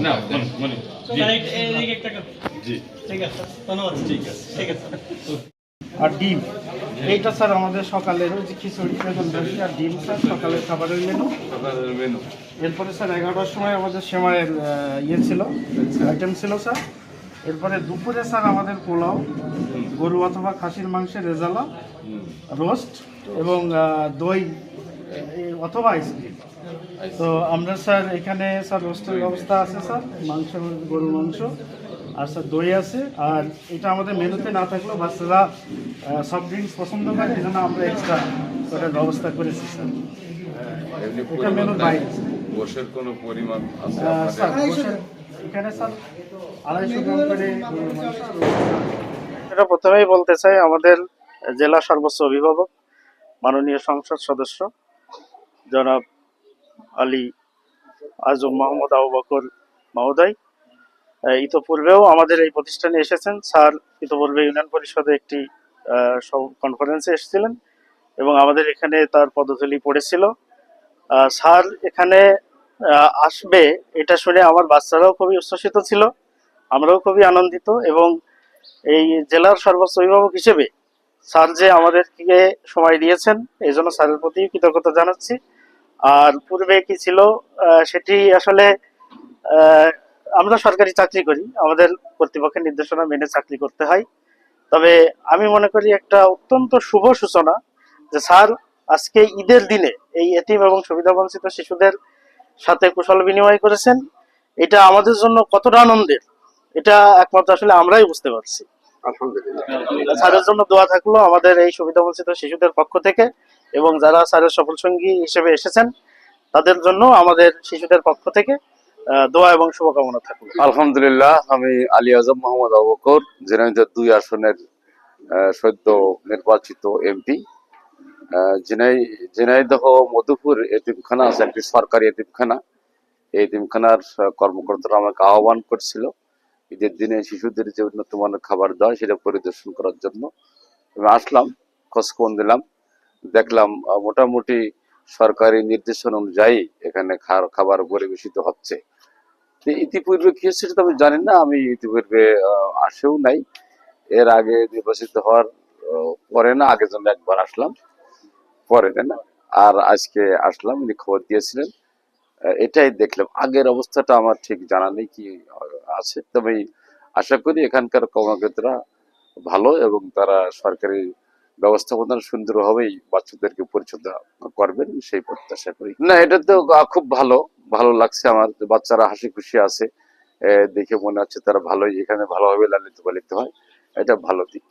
না মানে জি ঠিক আছে ধন্যবাদ। ঠিক আছে ঠিক আছে। আর ডিম এইটা স্যার আমাদের সকালের ওই যে খিচুড়ি বেগুন ভাজি আর ডিম স্যার সকালের খাবারের মেনু। সকালের মেনু এরপরে স্যার 11টার সময় আমাদের সেমাইয়ের ইয়ে ছিল, আইটেম ছিল স্যার। এরপরে দুপুরে স্যার আমাদের পোলাও, গরু অথবা খাসির মাংসের রেজালা, রোস্ট এবং দই অথবা আইসক্রিম। তো আমরা স্যার এখানে স্যার রোস্টের ব্যবস্থা আছে স্যার, মাংস, গরুর মাংস আর স্যার দই আছে। আর এটা আমাদের মেনুতে না থাকলেও বাচ্চারা সফট ড্রিঙ্কস পছন্দ করে, এই জন্য আমরা এক্সট্রা ওটার ব্যবস্থা করেছি স্যার। এমনি এটা মেনুর বাইরে গোশের কোনো পরিমাণ আছে স্যার আপনাদের? বসে- এখানে স্যার 250 গ্রাম করে গরুর মাংস রয়েছে। এটা প্রথমেই বলতে চাই আমাদের জেলা সর্বোচ্চ অভিভাবক মাননীয় সংসদ সদস্য জনাব আলী আজম মোহাম্মদ আবু বকর মহোদয় ইতোপূর্বেও আমাদের এই প্রতিষ্ঠানে এসেছেন। স্যার ইতোপূর্বে ইউনিয়ন পরিষদে একটি কনফারেন্সে এসেছিলেন এবং আমাদের এখানে তার পদধূলি পড়েছিল। স্যার এখানে আসবে এটা শুনে আমার বাচ্চারাও খুবই উচ্ছ্বসিত ছিল, আমরাও খুবই আনন্দিত। এবং এই জেলার সর্বোচ্চ অভিভাবক হিসেবে স্যার যে আমাদেরকে সময় দিয়েছেন এই জন্য স্যারের প্রতি কৃতজ্ঞতা জানাচ্ছি। আর পূর্বে কি ছিল সেটি আসলে আহ, আমরা সরকারি চাকরি করি, আমাদের কর্তৃপক্ষের নির্দেশনা মেনে চাকরি করতে হয়। তবে আমি মনে করি একটা অত্যন্ত শুভ সূচনা যে স্যার আজকে ঈদের দিনে এই এতিম এবং সুবিধাবঞ্চিত শিশুদের সাথে কুশল বিনিময় করেছেন। এটা আমাদের জন্য কতটা আনন্দের এটা একমাত্র আসলে আমরাই বুঝতে পারছি। আলহামদুলিল্লাহ, স্যারের জন্য দোয়া থাকলো আমাদের এই সুবিধাবঞ্চিত শিশুদের পক্ষ থেকে, এবং যারা স্যারের সফল সঙ্গী হিসেবে এসেছেন তাদের জন্য আমাদের শিশুদের পক্ষ থেকে দোয়া এবং শুভকামনা থাকলো। আলহামদুলিল্লাহ, আমি আলী আজম মোহাম্মদ আবু বকর, ঝিনাইদহ 2 আসনের সদ্য নির্বাচিত এমপি। ঝিনাইদহ মধুপুর এতিমখানা আছে, একটি সরকারি এতিমখানা। এই এতিমখানার কর্মকর্তারা আমাকে আহ্বান করছিল ঈদের দিনে শিশুদের যে উন্নত মানের খাবার দেওয়া সেটা পরিদর্শন করার জন্য। আমি আসলাম, খোঁজখবর দিলাম, দেখলাম মোটামুটি সরকারি নির্দেশনা অনুযায়ী এখানে খাবার পরিবেশিত হচ্ছে। ইতিপূর্বে কি হচ্ছে সেটা আমি জানি না, আমি ইতিপূর্বে আসেও নাই। এর আগে নির্বাচিত হওয়ার পরে না, আগের জন্য একবার আসলাম, পরে না। আর আজকে আসলাম, উনি খবর দিয়েছিলেন, এটাই দেখলাম। আগের অবস্থাটা আমার ঠিক জানা নেই কি আছে, তবে আশা করি এখানকার কর্মকর্তারা ভালো এবং তারা সরকারি ব্যবস্থাপনা সুন্দরভাবেই বাচ্চাদেরকে পরিচর্যা করবেন সেই প্রত্যাশা করি। না, এটা তো খুব ভালো ভালো লাগছে আমার, বাচ্চারা হাসি খুশি আছে, দেখে মনে হচ্ছে তারা ভালোই এখানে ভালোভাবে লালিত পালিত হয়, এটা ভালো দিক।